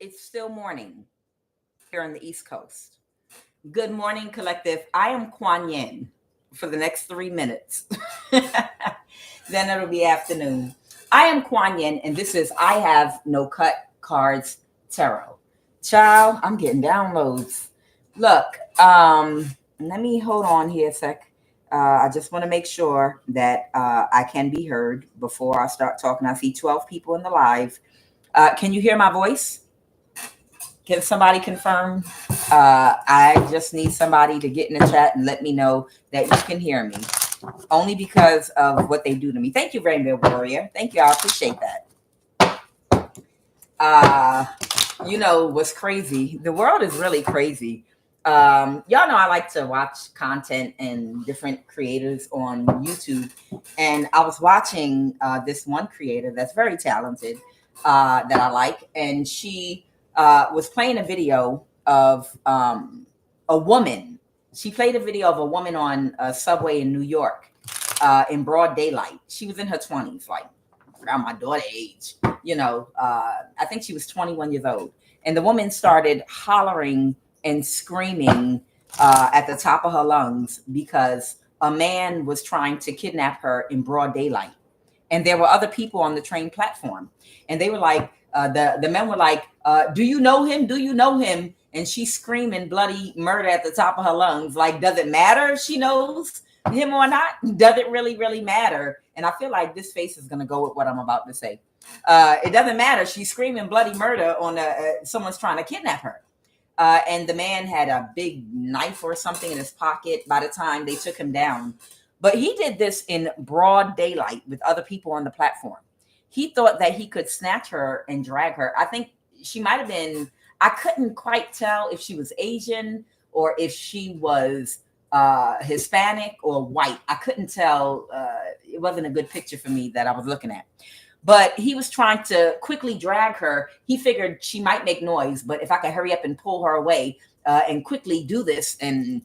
It's still morning here on the East Coast. Good morning, collective. I am Kuan Yin for the next 3 minutes. Then it'll be afternoon. I am Kuan Yin, and this is I Have No Cut Cards Tarot. Child, I'm getting downloads. Look, let me hold on here a sec. I just want to make sure that I can be heard before I start talking. I see 12 people in the live. Can you hear my voice? Can somebody confirm? I just need somebody to get in the chat and let me know that you can hear me. Only because of what they do to me. Thank you, Rainbow Warrior. Thank you. I appreciate that. You know what's crazy? The world is really crazy. Y'all know I like to watch content and different creators on YouTube. And I was watching this one creator that's very talented that I like. And she was playing a video of a woman. She played a video of a woman on a subway in New York in broad daylight. She was in her 20s, like around my daughter's age. I think she was 21 years old. And the woman started hollering and screaming at the top of her lungs because a man was trying to kidnap her in broad daylight. And there were other people on the train platform. And they were like, the men were like, do you know him? Do you know him? And she's screaming bloody murder at the top of her lungs. Like, does it matter if she knows him or not? Does it really, really matter? And I feel like this face is going to go with what I'm about to say. It doesn't matter. She's screaming bloody murder on someone's trying to kidnap her. And the man had a big knife or something in his pocket by the time they took him down. But he did this in broad daylight with other people on the platform. He thought that he could snatch her and drag her. I think she might have been, I couldn't quite tell if she was Asian or if she was Hispanic or white. I couldn't tell. It wasn't a good picture for me that I was looking at. But he was trying to quickly drag her. He figured she might make noise, but if I could hurry up and pull her away and quickly do this and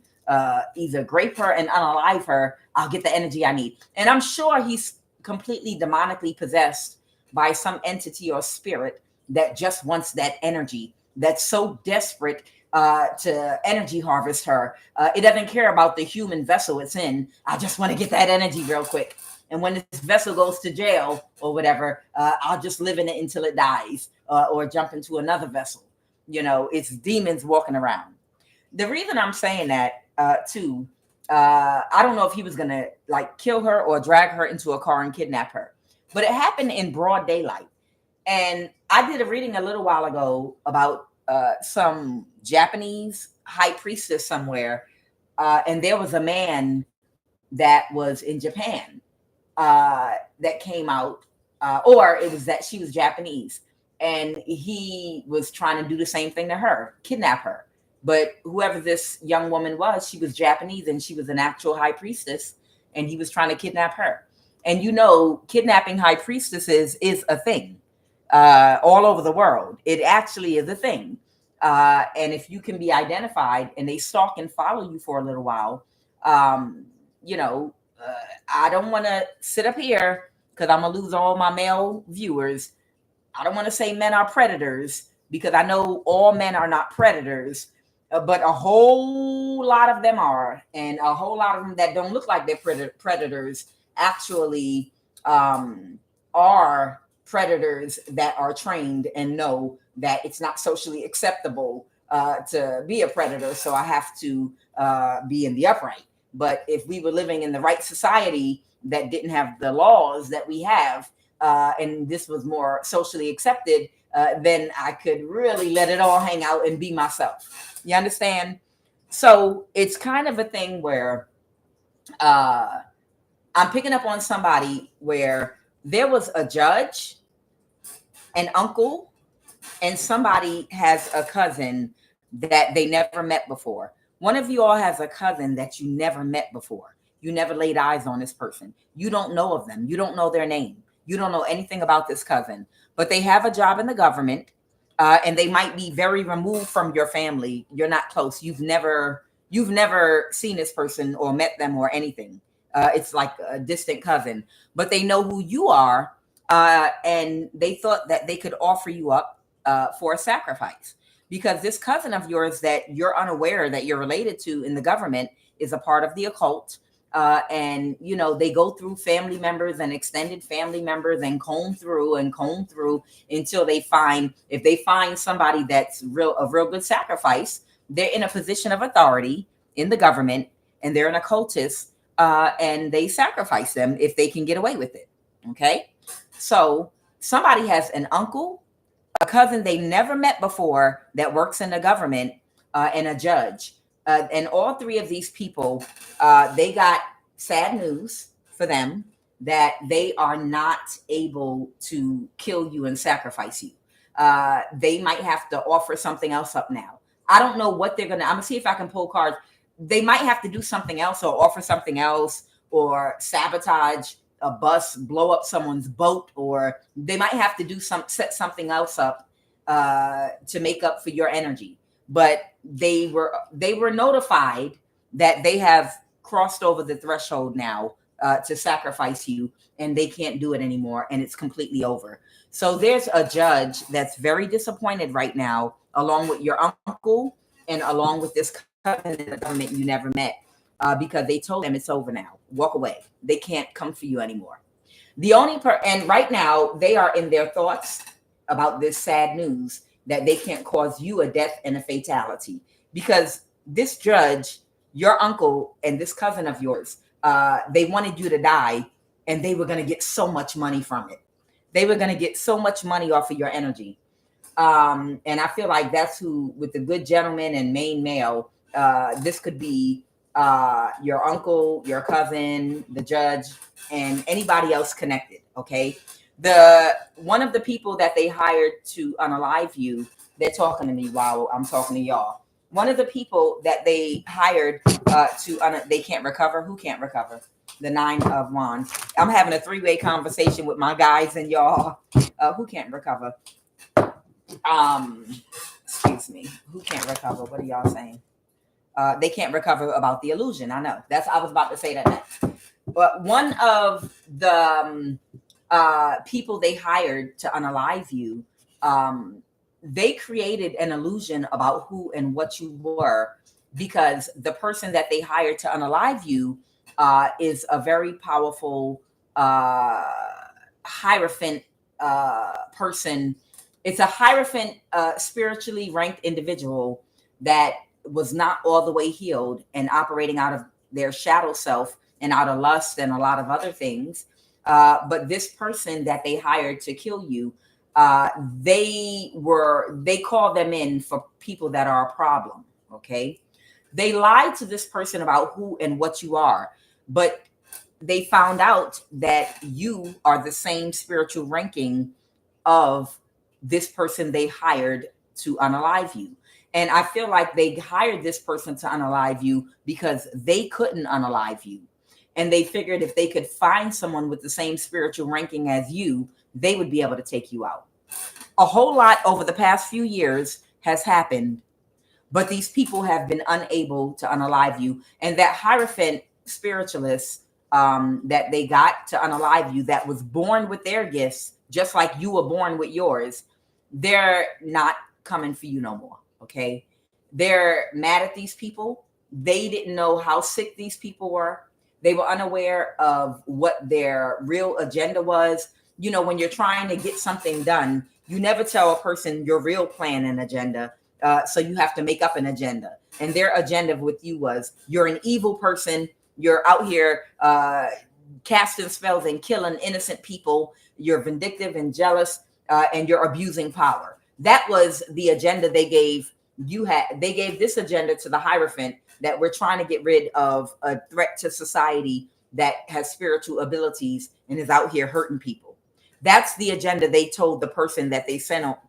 either grape her and unalive her, I'll get the energy I need. And I'm sure he's completely demonically possessed by some entity or spirit that just wants that energy, that's so desperate to energy harvest her. It doesn't care about the human vessel it's in. I just want to get that energy real quick. And when this vessel goes to jail or whatever, I'll just live in it until it dies or jump into another vessel. It's demons walking around. The reason I'm saying that too, I don't know if he was going to like kill her or drag her into a car and kidnap her, but it happened in broad daylight. And I did a reading a little while ago about some Japanese high priestess somewhere. And there was a man that was in Japan that came out, or it was that she was Japanese and he was trying to do the same thing to her, kidnap her. But whoever this young woman was, she was Japanese and she was an actual high priestess and he was trying to kidnap her. And kidnapping high priestesses is a thing all over the world. It actually is a thing. And if you can be identified and they stalk and follow you for a little while, I don't want to sit up here because I'm going to lose all my male viewers. I don't want to say men are predators because I know all men are not predators, but a whole lot of them are. And a whole lot of them that don't look like they're predators actually are predators that are trained and know that it's not socially acceptable to be a predator. So I have to be in the upright. But if we were living in the right society that didn't have the laws that we have, and this was more socially accepted, then I could really let it all hang out and be myself. You understand? So it's kind of a thing where I'm picking up on somebody where there was a judge, an uncle, and somebody has a cousin that they never met before. One of you all has a cousin that you never met before. You never laid eyes on this person. You don't know of them. You don't know their name. You don't know anything about this cousin, but they have a job in the government and they might be very removed from your family. You're not close. You've never seen this person or met them or anything. It's like a distant cousin, but they know who you are. And they thought that they could offer you up for a sacrifice, because this cousin of yours that you're unaware that you're related to in the government is a part of the occult. And you know, they go through family members and extended family members and comb through until they find, if they find somebody that's a real good sacrifice, they're in a position of authority in the government, and they're an occultist, and they sacrifice them if they can get away with it. Okay, so somebody has an uncle, a cousin they never met before that works in the government, and a judge. And all three of these people, they got sad news for them that they are not able to kill you and sacrifice you. They might have to offer something else up now. I don't know what they're going to, I'm going to see if I can pull cards. They might have to do something else or offer something else or sabotage a bus, blow up someone's boat, or they might have to do set something else up to make up for your energy. But they were notified that they have crossed over the threshold now to sacrifice you, and they can't do it anymore, and it's completely over. So there's a judge that's very disappointed right now, along with your uncle and along with this cousin in the government you never met, because they told them it's over now. Walk away. They can't come for you anymore. The only and right now they are in their thoughts about this sad news that they can't cause you a death and a fatality, because this judge, your uncle, and this cousin of yours, they wanted you to die, and they were going to get so much money from it. They were going to get so much money off of your energy. And I feel like that's who, with the good gentleman and main male, this could be your uncle, your cousin, the judge, and anybody else connected. Okay. One of the people that they hired to unalive you, they're talking to me while I'm talking to y'all. One of the people that they hired they can't recover. Who can't recover? The 9 of Wands. I'm having a 3-way conversation with my guys and y'all. Who can't recover? Excuse me. Who can't recover? What are y'all saying? They can't recover about the illusion. I know. I was about to say that next. But one of the people they hired to unalive you, they created an illusion about who and what you were, because the person that they hired to unalive you is a very powerful Hierophant person. It's a Hierophant spiritually ranked individual that was not all the way healed and operating out of their shadow self and out of lust and a lot of other things. But this person that they hired to kill you, they called them in for people that are a problem. Okay. They lied to this person about who and what you are, but they found out that you are the same spiritual ranking of this person they hired to unalive you. And I feel like they hired this person to unalive you because they couldn't unalive you. And they figured if they could find someone with the same spiritual ranking as you, they would be able to take you out. A whole lot over the past few years has happened, but these people have been unable to unalive you. And that Hierophant spiritualist that they got to unalive you, that was born with their gifts, just like you were born with yours, they're not coming for you no more. Okay. They're mad at these people. They didn't know how sick these people were. They were unaware of what their real agenda was. You know, when you're trying to get something done, you never tell a person your real plan and agenda. So you have to make up an agenda. And their agenda with you was, you're an evil person. You're out here casting spells and killing innocent people. You're vindictive and jealous, and you're abusing power. That was the agenda they gave you. They gave this agenda to the Hierophant, that we're trying to get rid of a threat to society that has spiritual abilities and is out here hurting people. That's the agenda they told the person that they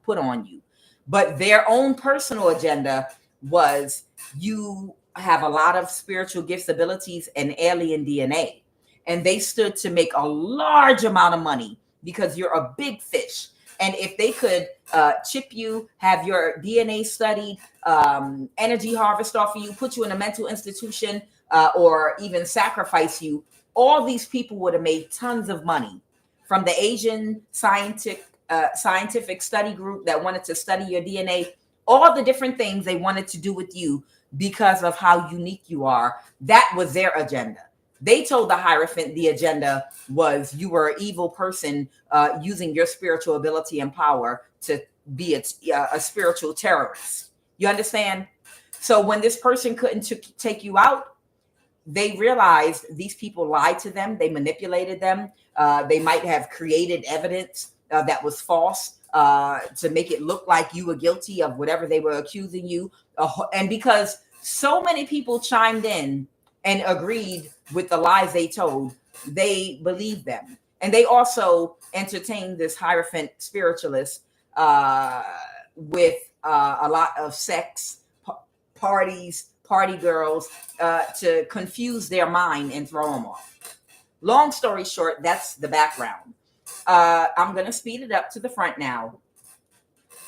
put on you. But their own personal agenda was, you have a lot of spiritual gifts, abilities, and alien DNA. And they stood to make a large amount of money because you're a big fish. And if they could chip you, have your DNA studied, energy harvest off of you, put you in a mental institution, or even sacrifice you, all these people would have made tons of money. From the Asian scientific scientific study group that wanted to study your DNA, all the different things they wanted to do with you because of how unique you are. That was their agenda. They told the Hierophant the agenda was you were an evil person using your spiritual ability and power to be a spiritual terrorist. You understand? So when this person couldn't take you out, they realized these people lied to them. They manipulated them. They might have created evidence that was false to make it look like you were guilty of whatever they were accusing you. And because so many people chimed in and agreed with the lies they told, they believed them. And they also entertained this Hierophant spiritualist with a lot of sex, parties, party girls, to confuse their mind and throw them off. Long story short, that's the background. I'm going to speed it up to the front now.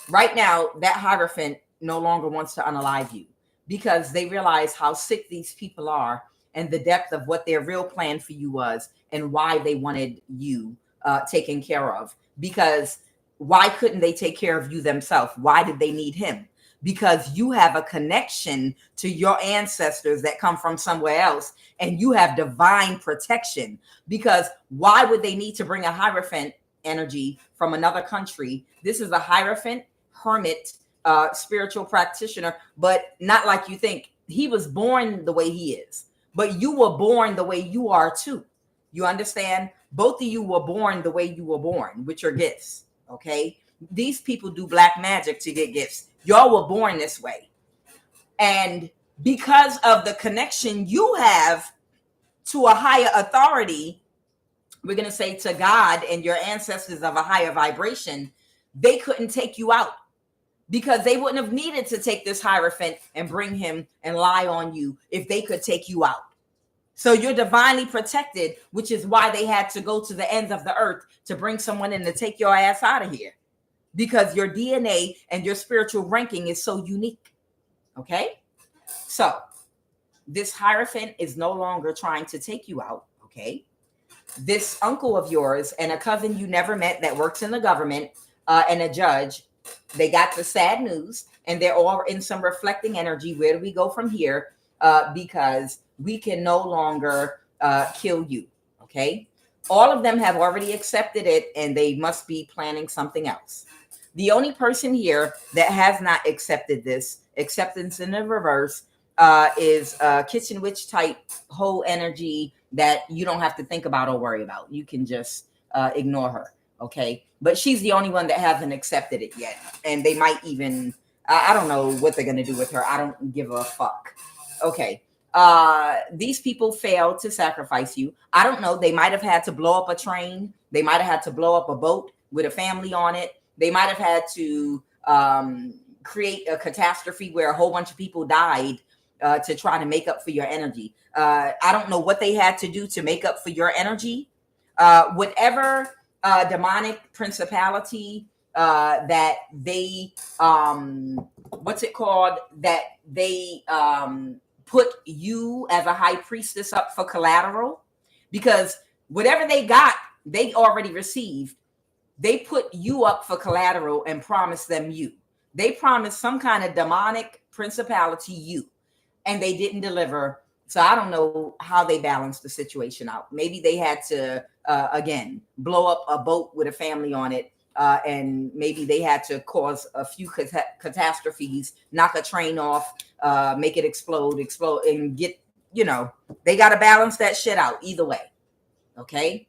Right now, that Hierophant no longer wants to unalive you because they realize how sick these people are and the depth of what their real plan for you was and why they wanted you taken care of. Because why couldn't they take care of you themselves? Why did they need him? Because you have a connection to your ancestors that come from somewhere else, and you have divine protection. Because why would they need to bring a Hierophant energy from another country? This is a Hierophant hermit, spiritual practitioner, but not like you think. He was born the way he is, but you were born the way you are too. You understand? Both of you were born the way you were born with your gifts. Okay. These people do black magic to get gifts. Y'all were born this way. And because of the connection you have to a higher authority, we're going to say to God and your ancestors of a higher vibration, they couldn't take you out because they wouldn't have needed to take this Hierophant and bring him and lie on you if they could take you out. So you're divinely protected, which is why they had to go to the ends of the earth to bring someone in to take your ass out of here. Because your DNA and your spiritual ranking is so unique. Okay? So this Hierophant is no longer trying to take you out. Okay? This uncle of yours and a cousin you never met that works in the government and a judge, they got the sad news and they're all in some reflecting energy. Where do we go from here? Because we can no longer kill you. Okay? All of them have already accepted it and they must be planning something else. The only person here that has not accepted this, acceptance in the reverse, is a kitchen witch type whole energy that you don't have to think about or worry about. You can just ignore her. Okay. But she's the only one that hasn't accepted it yet. And they might even, I don't know what they're going to do with her. I don't give a fuck. Okay. These people failed to sacrifice you. I don't know. They might have had to blow up a train. They might have had to blow up a boat with a family on it. They might have had to create a catastrophe where a whole bunch of people died to try to make up for your energy. I don't know what they had to do to make up for your energy. Whatever demonic principality that they, what's it called? That they put you as a high priestess up for collateral. Because whatever they got, they already received. They put you up for collateral and promised them you. They promised some kind of demonic principality you, and they didn't deliver. So I don't know how they balanced the situation out. Maybe they had to, again, blow up a boat with a family on it, and maybe they had to cause a few catastrophes, knock a train off, make it explode, and get, they got to balance that shit out either way. Okay?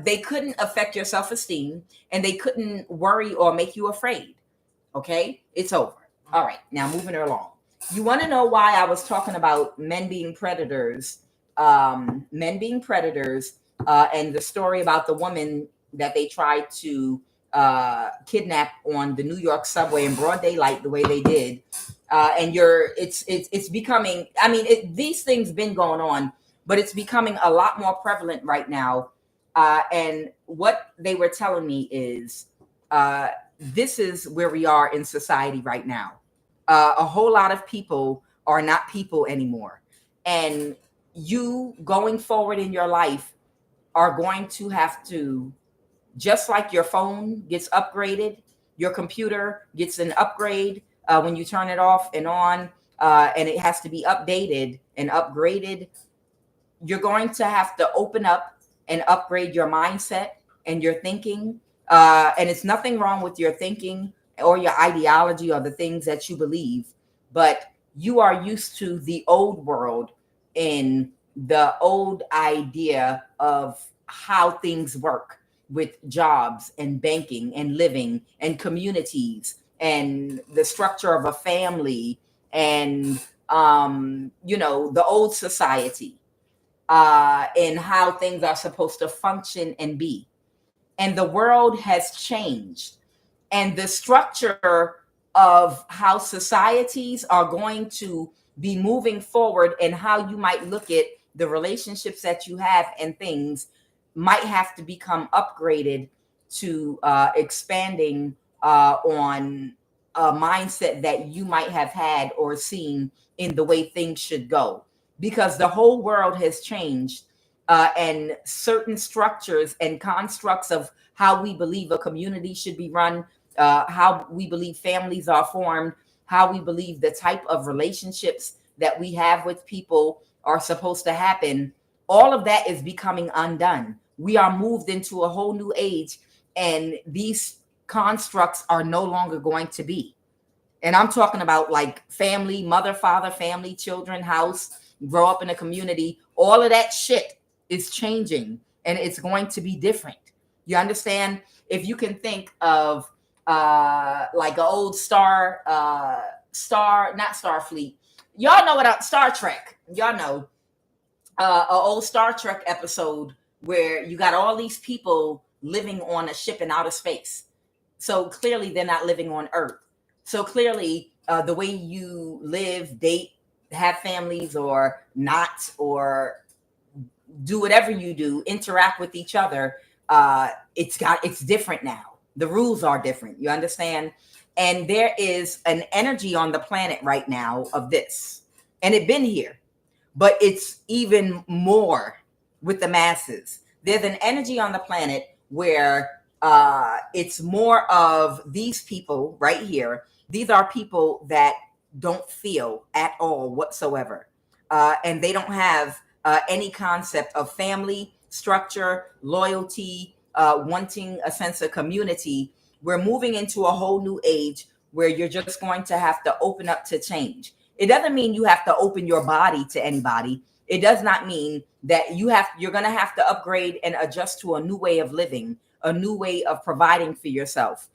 They couldn't affect your self-esteem and they couldn't worry or make you afraid. Okay, it's over. All right, now moving along. You want to know why I was talking about men being predators, and the story about the woman that they tried to kidnap on the New York subway in broad daylight the way they did. And it's becoming, these things been going on, but it's becoming a lot more prevalent right now. And what they were telling me is this is where we are in society right now. A whole lot of people are not people anymore. And you going forward in your life are going to have to Just like your phone gets upgraded, your computer gets an upgrade when you turn it off and on, and it has to be updated and upgraded. You're going to have to open up and upgrade your mindset and your thinking. And it's nothing wrong with your thinking or your ideology or the things that you believe, but you are used to the old world in the old idea of how things work with jobs and banking and living and communities and the structure of a family and the old society, in how things are supposed to function and be. And the world has changed. And the structure of how societies are going to be moving forward and how you might look at the relationships that you have and things might have to become upgraded to expanding on a mindset that you might have had or seen in the way things should go, because the whole world has changed, and certain structures and constructs of how we believe a community should be run, how we believe families are formed, how we believe the type of relationships that we have with people are supposed to happen. All of that is becoming undone. We are moved into a whole new age, and these constructs are no longer going to be. And I'm talking about like family, mother, father, family, children, house, grow up in a community. All of that shit is changing, and it's going to be different. You understand? If you can think of like an old not Starfleet. Y'all know what Star Trek. Y'all know an old Star Trek episode where you got all these people living on a ship in outer space. So clearly they're not living on Earth. So clearly the way you live, date, have families or not, or do whatever you do, interact with each other, it's different now. The rules are different. You understand? And there is an energy on the planet right now of this. And it's been here, but it's even more with the masses. There's an energy on the planet where it's more of these people right here. These are people that don't feel at all whatsoever. And they don't have any concept of family, structure, loyalty, wanting a sense of community. We're moving into a whole new age where you're just going to have to open up to change. It doesn't mean you have to open your body to anybody. It does not mean that you're going to have to upgrade and adjust to a new way of living, a new way of providing for yourself,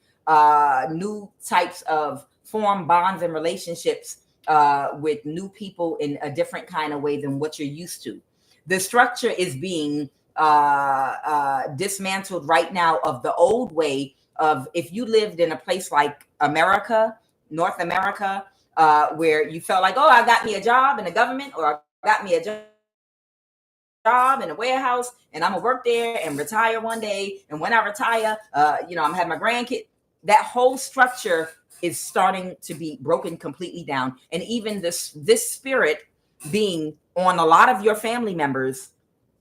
new types of form bonds and relationships with new people in a different kind of way than what you're used to. The structure is being dismantled right now of the old way of, if you lived in a place like America, North America, where you felt like, oh, I got me a job in the government, or I got me a job in a warehouse, and I'm gonna work there and retire one day. And when I retire, I'm having my grandkid. That whole structure is starting to be broken completely down. And even this spirit being on a lot of your family members,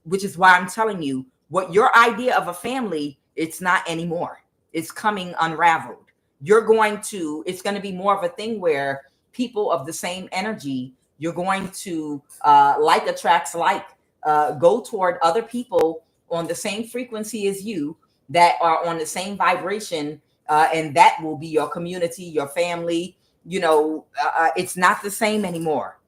which is why I'm telling you, what your idea of a family, it's not anymore. It's coming unraveled. It's going to be more of a thing where people of the same energy, you're going to, like attracts like, go toward other people on the same frequency as you, that are on the same vibration, and that will be your community, your family. It's not the same anymore.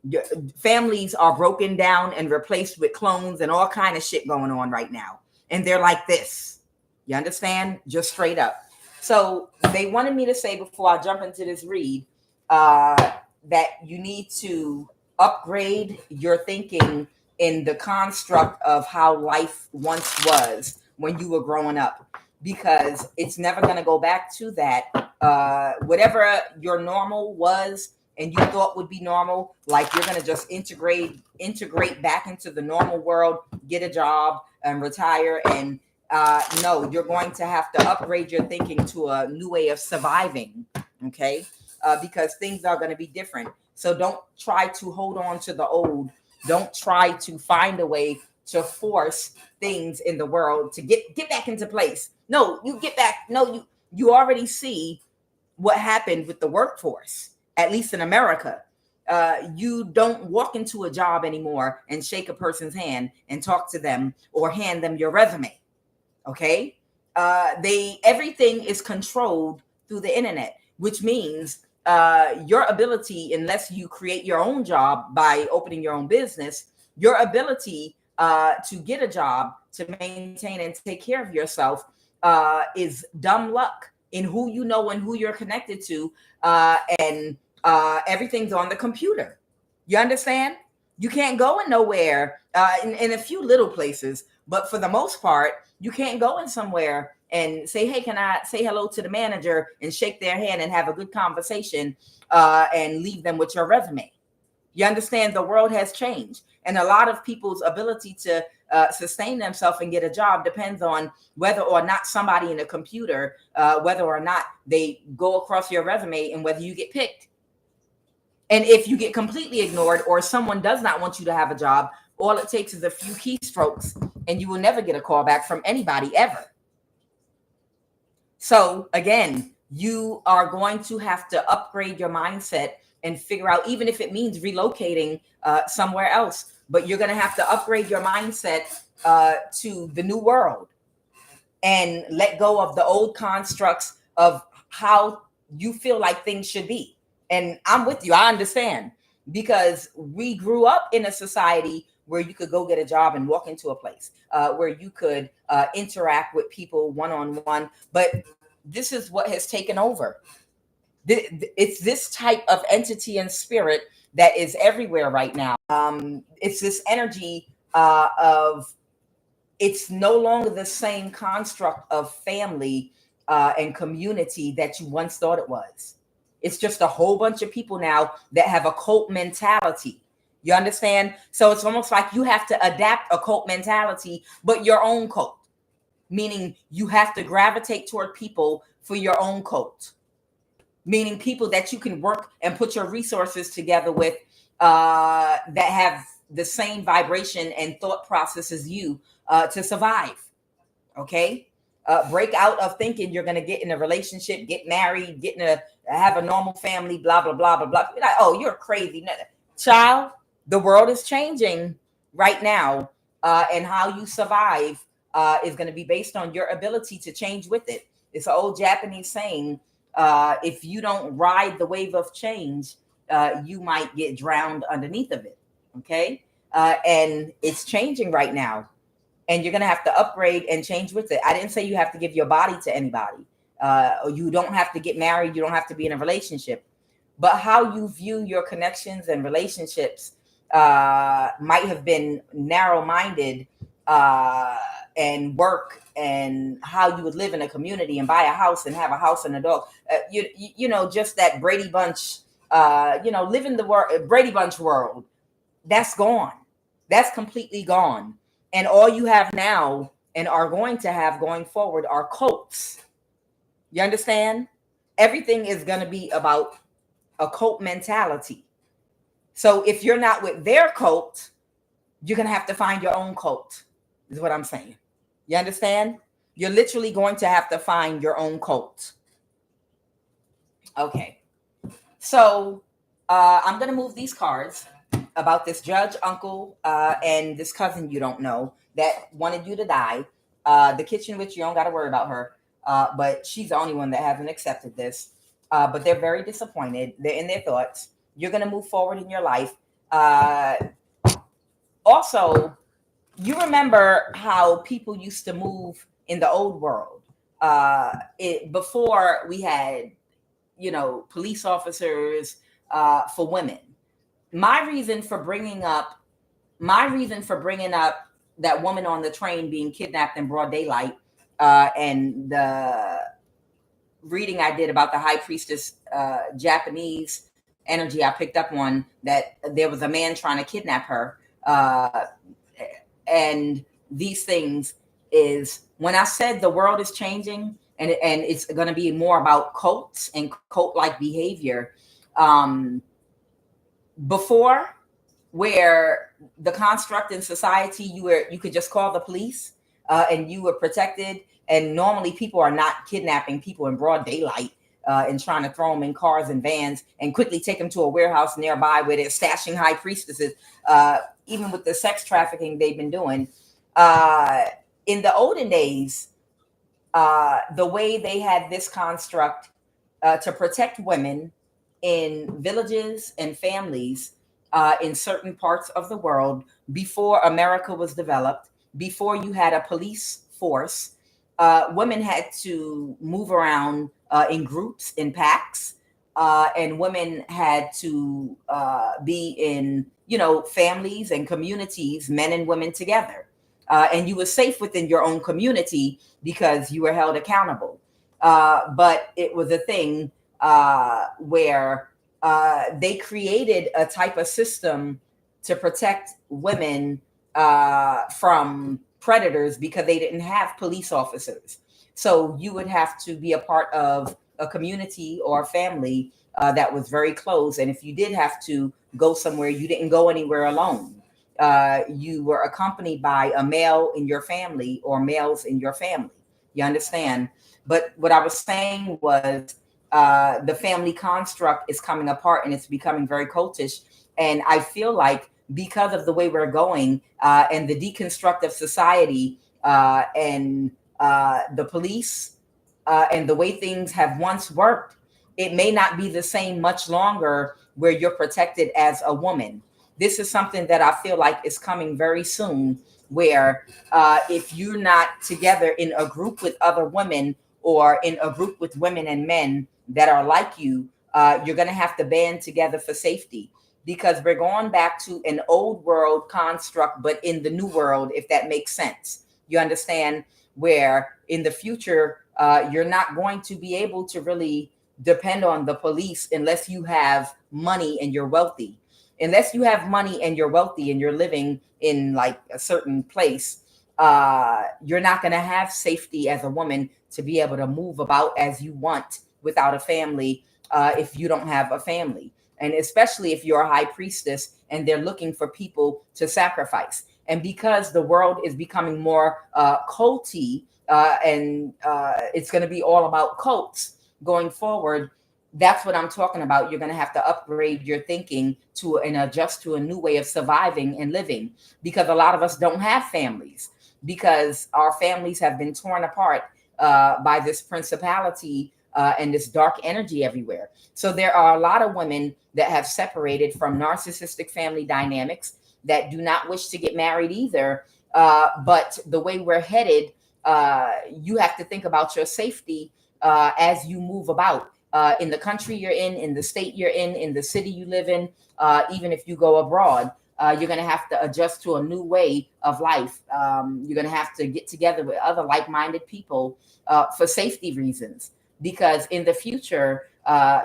Your families are broken down and replaced with clones and all kind of shit going on right now, and they're like this. You understand? Just straight up. So they wanted me to say, before I jump into this read, that you need to upgrade your thinking in the construct of how life once was when you were growing up, because it's never going to go back to that. Whatever your normal was and you thought would be normal, like you're going to just integrate back into the normal world, get a job and retire. And no, you're going to have to upgrade your thinking to a new way of surviving. Okay. Because things are going to be different. So don't try to hold on to the old. Don't try to find a way to force things in the world to get back into place. No, you get back. No, you already see what happened with the workforce, at least in America. You don't walk into a job anymore and shake a person's hand and talk to them or hand them your resume. Okay. Everything is controlled through the internet, which means your ability, unless you create your own job by opening your own business, your ability to get a job, to maintain and take care of yourself is dumb luck in who you know and who you're connected to. And everything's on the computer. You understand? You can't go in nowhere in a few little places, but for the most part, you can't go in somewhere and say, hey, can I say hello to the manager and shake their hand and have a good conversation and leave them with your resume. You understand? The world has changed. And a lot of people's ability to sustain themselves and get a job depends on whether or not somebody in a computer, whether or not they go across your resume and whether you get picked. And if you get completely ignored or someone does not want you to have a job, all it takes is a few keystrokes and you will never get a call back from anybody ever. So again, you are going to have to upgrade your mindset and figure out, even if it means relocating somewhere else, but you're going to have to upgrade your mindset to the new world and let go of the old constructs of how you feel like things should be. And I'm with you. I understand, because we grew up in a society where you could go get a job and walk into a place where you could interact with people one-on-one. But this is what has taken over. It's this type of entity and spirit that is everywhere right now. It's this energy of, it's no longer the same construct of family and community that you once thought it was. It's just a whole bunch of people now that have a cult mentality. You understand? So it's almost like you have to adapt a cult mentality, but your own cult, meaning you have to gravitate toward people for your own cult, meaning people that you can work and put your resources together with that have the same vibration and thought process as you to survive. Okay? Break out of thinking you're going to get in a relationship, get married, have a normal family, blah, blah, blah, blah, blah. You're like, oh, you're crazy. Child, the world is changing right now. And how you survive is going to be based on your ability to change with it. It's an old Japanese saying, if you don't ride the wave of change, you might get drowned underneath of it. Okay. And it's changing right now. And you're going to have to upgrade and change with it. I didn't say you have to give your body to anybody. Or you don't have to get married. You don't have to be in a relationship. But how you view your connections and relationships might have been narrow-minded and work, and how you would live in a community and buy a house and have a house and a dog. You know, just that Brady Bunch, live in the Brady Bunch world. That's gone. That's completely gone. And all you have now and are going to have going forward are cults. You understand? Everything is going to be about a cult mentality. So if you're not with their cult, you're going to have to find your own cult, is what I'm saying. You understand? You're literally going to have to find your own cult. Okay. So I'm going to move these cards about this judge, uncle, and this cousin you don't know that wanted you to die. The kitchen witch, you don't got to worry about her. But she's the only one that hasn't accepted this. But they're very disappointed. They're in their thoughts. You're going to move forward in your life. Also, you remember how people used to move in the old world. Before we had, police officers for women. My reason for bringing up that woman on the train being kidnapped in broad daylight, and the reading I did about the high priestess Japanese energy I picked up on, that there was a man trying to kidnap her, and these things is when I said the world is changing and it's going to be more about cults and cult-like behavior. Before, where the construct in society, you could just call the police and you were protected. And normally people are not kidnapping people in broad daylight and trying to throw them in cars and vans and quickly take them to a warehouse nearby where they're stashing high priestesses. Even with the sex trafficking they've been doing. In the olden days, the way they had this construct to protect women in villages and families in certain parts of the world before America was developed, before you had a police force, women had to move around in groups, in packs, and women had to be in, families and communities, men and women together. And you were safe within your own community because you were held accountable. But it was a thing where they created a type of system to protect women from predators because they didn't have police officers. So you would have to be a part of a community or a family that was very close. And if you did have to go somewhere, you didn't go anywhere alone. You were accompanied by a male in your family or males in your family. You understand? But what I was saying was the family construct is coming apart and it's becoming very cultish. And I feel like because of the way we're going and the deconstructive society and the police and the way things have once worked, it may not be the same much longer where you're protected as a woman. This is something that I feel like is coming very soon, where if you're not together in a group with other women or in a group with women and men that are like you, you're going to have to band together for safety, because we're going back to an old world construct, but in the new world, if that makes sense. You understand? Where in the future, you're not going to be able to really depend on the police unless you have money and you're wealthy. Unless you have money and you're wealthy and you're living in like a certain place, you're not going to have safety as a woman to be able to move about as you want without a family if you don't have a family. And especially if you're a high priestess and they're looking for people to sacrifice. And because the world is becoming more culty and it's going to be all about cults going forward, that's what I'm talking about. You're going to have to upgrade your thinking to and adjust to a new way of surviving and living, because a lot of us don't have families, because our families have been torn apart by this principality and this dark energy everywhere. So there are a lot of women that have separated from narcissistic family dynamics that do not wish to get married either. But the way we're headed, you have to think about your safety as you move about. In the country you're in the state you're in the city you live in, even if you go abroad, you're going to have to adjust to a new way of life. You're going to have to get together with other like-minded people for safety reasons, because in the future,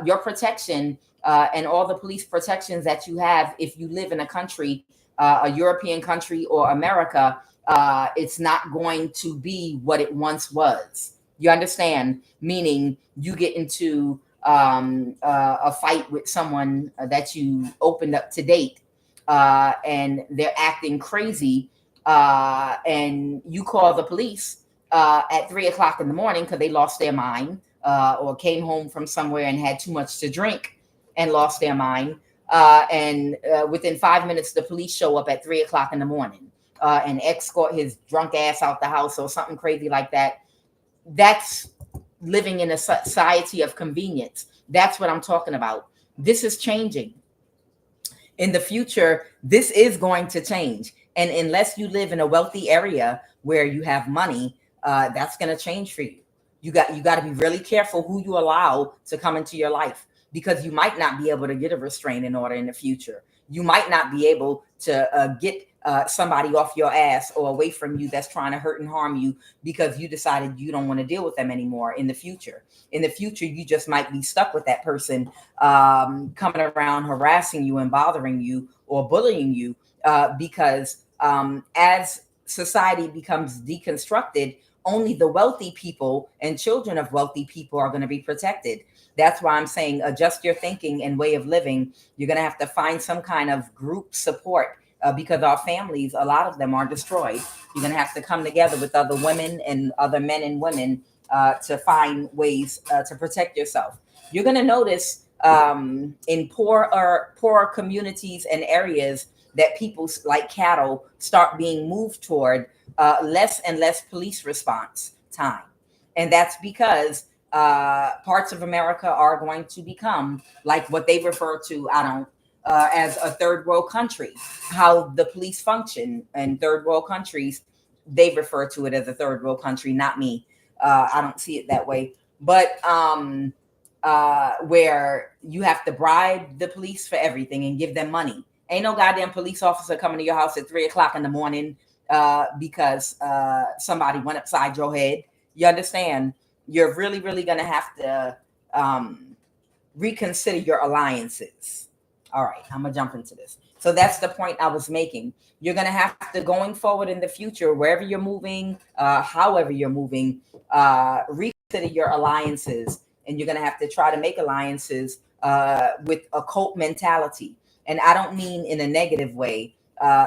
your protection and all the police protections that you have, if you live in a country, a European country or America, it's not going to be what it once was. You understand? Meaning you get into a fight with someone that you opened up to date and they're acting crazy and you call the police at 3 o'clock in the morning because they lost their mind or came home from somewhere and had too much to drink and lost their mind. And within 5 minutes, the police show up at 3 o'clock in the morning and escort his drunk ass out the house or something crazy like that. That's living in a society of convenience. That's what I'm talking about. This is changing. In the future, this is going to change. And unless you live in a wealthy area where you have money, that's going to change for you. You got to be really careful who you allow to come into your life, because you might not be able to get a restraining order in the future. You might not be able to get somebody off your ass or away from you that's trying to hurt and harm you because you decided you don't want to deal with them anymore in the future. In the future, you just might be stuck with that person coming around harassing you and bothering you or bullying you because as society becomes deconstructed, only the wealthy people and children of wealthy people are going to be protected. That's why I'm saying adjust your thinking and way of living. You're going to have to find some kind of group support because our families, a lot of them are destroyed. You're going to have to come together with other women and other men and women to find ways to protect yourself. You're going to notice in poorer communities and areas that people like cattle start being moved toward less and less police response time. And that's because parts of America are going to become like what they refer to, as a third world country. How the police function in third world countries, they refer to it as a third world country, not me. I don't see it that way. But where you have to bribe the police for everything and give them money. Ain't no goddamn police officer coming to your house at 3 o'clock in the morning because somebody went upside your head. You understand? You're really, really going to have to reconsider your alliances. All right, I'm going to jump into this. So that's the point I was making. You're going to have to, going forward in the future, wherever you're moving, however you're moving, reconsider your alliances. And you're going to have to try to make alliances with a cult mentality. And I don't mean in a negative way,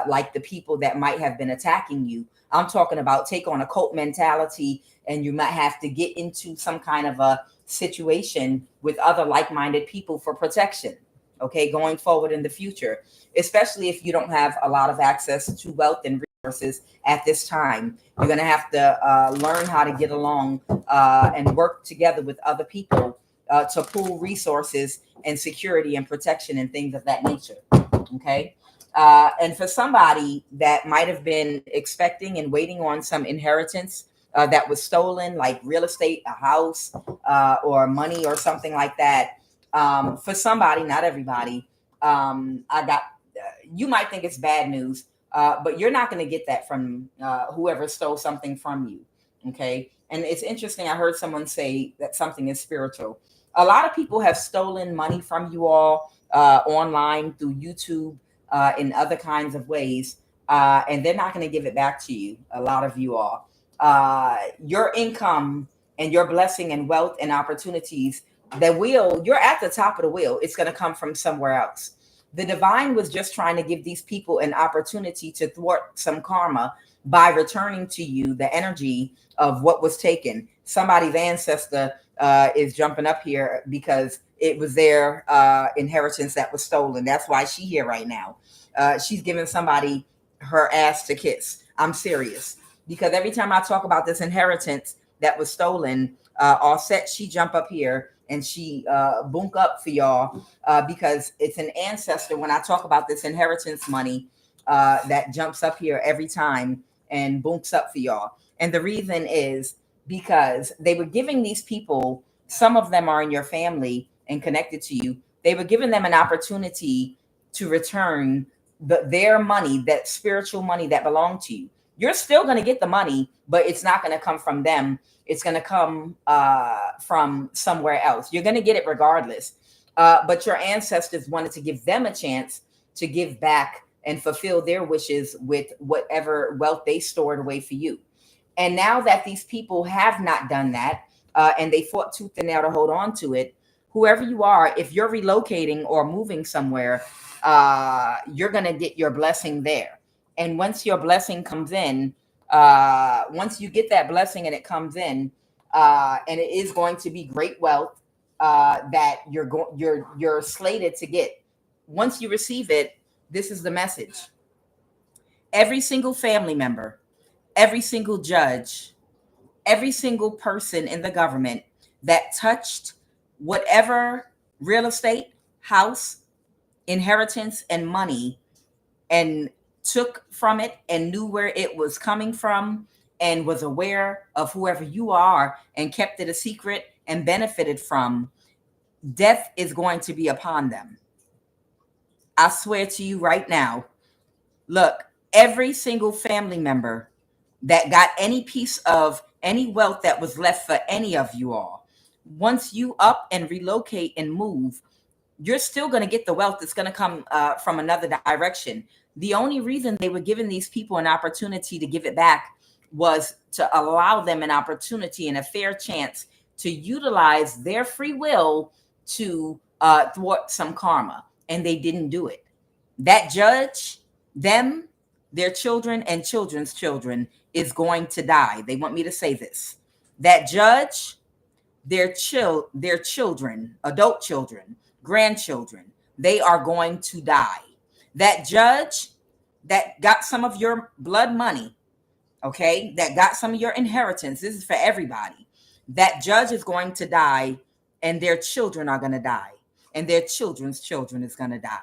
like the people that might have been attacking you. I'm talking about take on a cult mentality, and you might have to get into some kind of a situation with other like-minded people for protection. Okay, going forward in the future, especially if you don't have a lot of access to wealth and resources at this time. You're going to have to learn how to get along and work together with other people to pool resources and security and protection and things of that nature. Okay. And for somebody that might have been expecting and waiting on some inheritance that was stolen, like real estate, a house, or money or something like that. For somebody, not everybody, you might think it's bad news, but you're not going to get that from whoever stole something from you. Okay. And it's interesting. I heard someone say that something is spiritual. A lot of people have stolen money from you all online through YouTube, in other kinds of ways. And they're not going to give it back to you. A lot of you all, your income and your blessing and wealth and opportunities, you're at the top of the wheel. It's going to come from somewhere else. The divine was just trying to give these people an opportunity to thwart some karma by returning to you the energy of what was taken. Somebody's ancestor is jumping up here because it was their inheritance that was stolen. That's why she's here right now. She's giving somebody her ass to kiss. I'm serious. Because every time I talk about this inheritance that was stolen, Offset, she jump up here and she boonk up for y'all because it's an ancestor. When I talk about this inheritance money that jumps up here every time and boonks up for y'all. And the reason is because they were giving these people, some of them are in your family and connected to you. They were giving them an opportunity to return their money, that spiritual money that belonged to you. You're still going to get the money, but it's not going to come from them. It's going to come from somewhere else. You're going to get it regardless. But your ancestors wanted to give them a chance to give back and fulfill their wishes with whatever wealth they stored away for you. And now that these people have not done that, and they fought tooth and nail to hold on to it, whoever you are, if you're relocating or moving somewhere, you're going to get your blessing there. And once your blessing comes in, once you get that blessing and it comes in, and it is going to be great wealth that you're slated to get. Once you receive it, this is the message. Every single family member, every single judge, every single person in the government that touched whatever real estate, house, inheritance, and money, and took from it and knew where it was coming from and was aware of whoever you are and kept it a secret and benefited from, death is going to be upon them. I swear to you right now, look, every single family member that got any piece of any wealth that was left for any of you all, once you up and relocate and move, you're still going to get the wealth that's going to come from another direction. The only reason they were giving these people an opportunity to give it back was to allow them an opportunity and a fair chance to utilize their free will to thwart some karma. And they didn't do it. That judge, them, their children, and children's children is going to die. They want me to say this. That judge, their children, adult children, grandchildren, they are going to die. That judge that got some of your blood money, okay, that got some of your inheritance, this is for everybody. That judge is going to die, and their children are going to die, and their children's children is going to die.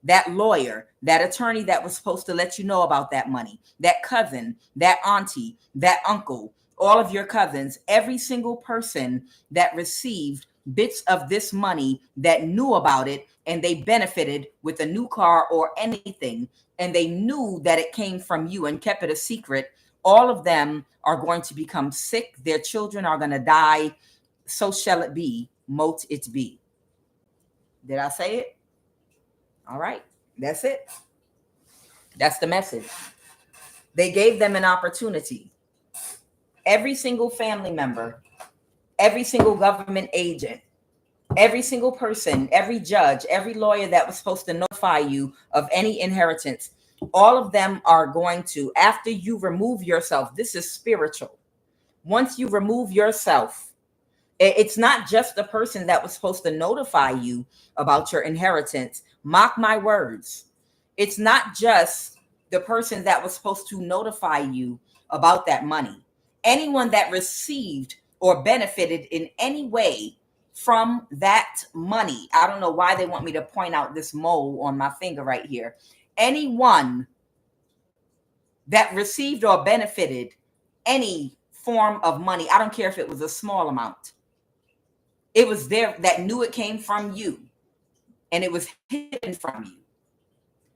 That lawyer, that attorney that was supposed to let you know about that money, that cousin, that auntie, that uncle, all of your cousins, every single person that received bits of this money that knew about it, and they benefited with a new car or anything, and they knew that it came from you and kept it a secret, all of them are going to become sick. Their children are going to die. So shall it be. Mote it be. Did I say it? All right. That's it. That's the message. They gave them an opportunity. Every single family member, every single government agent, every single person, every judge, every lawyer that was supposed to notify you of any inheritance, all of them are going to, after you remove yourself, this is spiritual. Once you remove yourself, it's not just the person that was supposed to notify you about your inheritance. Mark my words. It's not just the person that was supposed to notify you about that money. Anyone that received or benefited in any way from that money. I don't know why they want me to point out this mole on my finger right here. Anyone that received or benefited any form of money, I don't care if it was a small amount, it was there, that knew it came from you and it was hidden from you,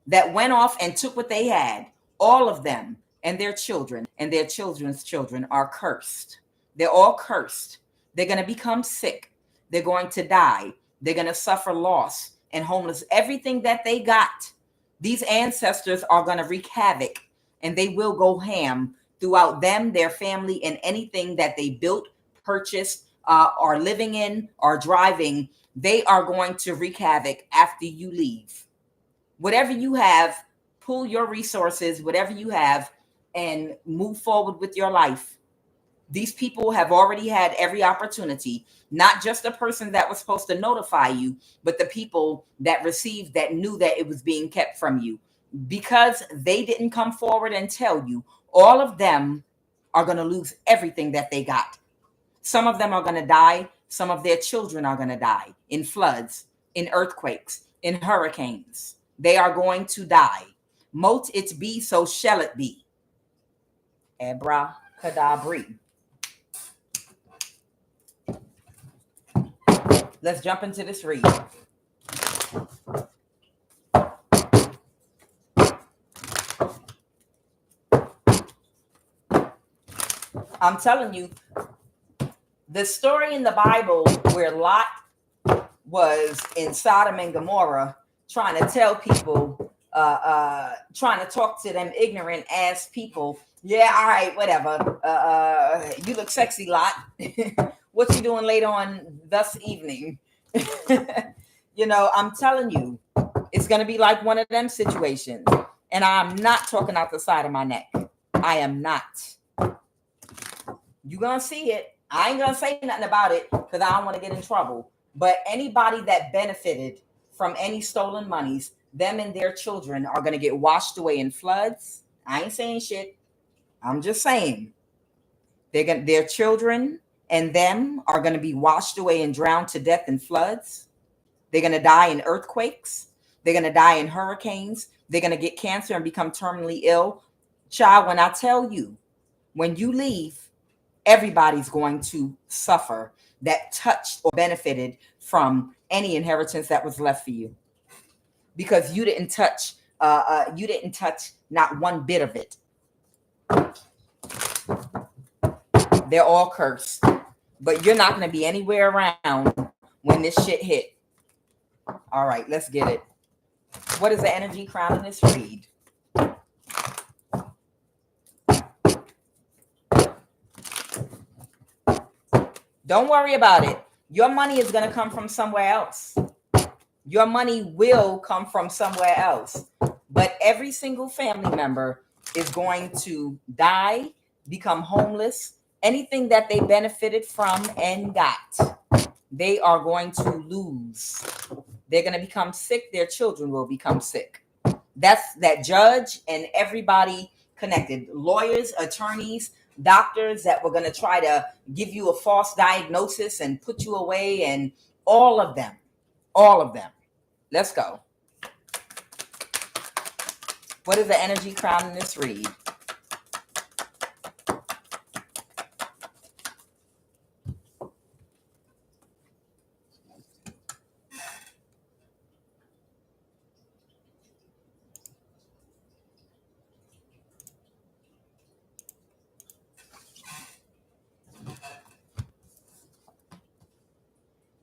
that went off and took what they had, all of them and their children and their children's children are cursed. They're all cursed. They're going to become sick. They're going to die. They're going to suffer loss and homeless. Everything that they got, these ancestors are going to wreak havoc, and they will go ham throughout them, their family, and anything that they built, purchased, are living in, or driving. They are going to wreak havoc after you leave. Whatever you have, pull your resources, whatever you have, and move forward with your life. These people have already had every opportunity, not just the person that was supposed to notify you, but the people that received, that knew that it was being kept from you. Because they didn't come forward and tell you, all of them are going to lose everything that they got. Some of them are going to die. Some of their children are going to die in floods, in earthquakes, in hurricanes. They are going to die. Mote it be, so shall it be. Abracadabra. Let's jump into this read. I'm telling you, the story in the Bible where Lot was in Sodom and Gomorrah trying to tell people, trying to talk to them ignorant ass people. Yeah, all right, whatever. You look sexy, Lot. What you doing late on this evening? You know, I'm telling you, it's going to be like one of them situations. And I'm not talking out the side of my neck. I am not. You're going to see it. I ain't going to say nothing about it because I don't want to get in trouble. But anybody that benefited from any stolen monies, them and their children are going to get washed away in floods. I ain't saying shit. I'm just saying. Their children and them are going to be washed away and drowned to death in floods. They're going to die in earthquakes. They're going to die in hurricanes. They're going to get cancer and become terminally ill. Child, when I tell you, when you leave, everybody's going to suffer that touched or benefited from any inheritance that was left for you, because you didn't touch not one bit of it. They're all cursed, but you're not going to be anywhere around when this shit hit. All right, let's get it. What is the energy crowning this read? Don't worry about it. Your money is going to come from somewhere else. Your money will come from somewhere else. but every single family member is going to die, become homeless. Anything that they benefited from and got, they are going to lose. They're going to become sick. Their children will become sick. That's that judge and everybody connected. Lawyers, attorneys, doctors that were going to try to give you a false diagnosis and put you away, and all of them. All of them. Let's go. What is the energy crown in this read?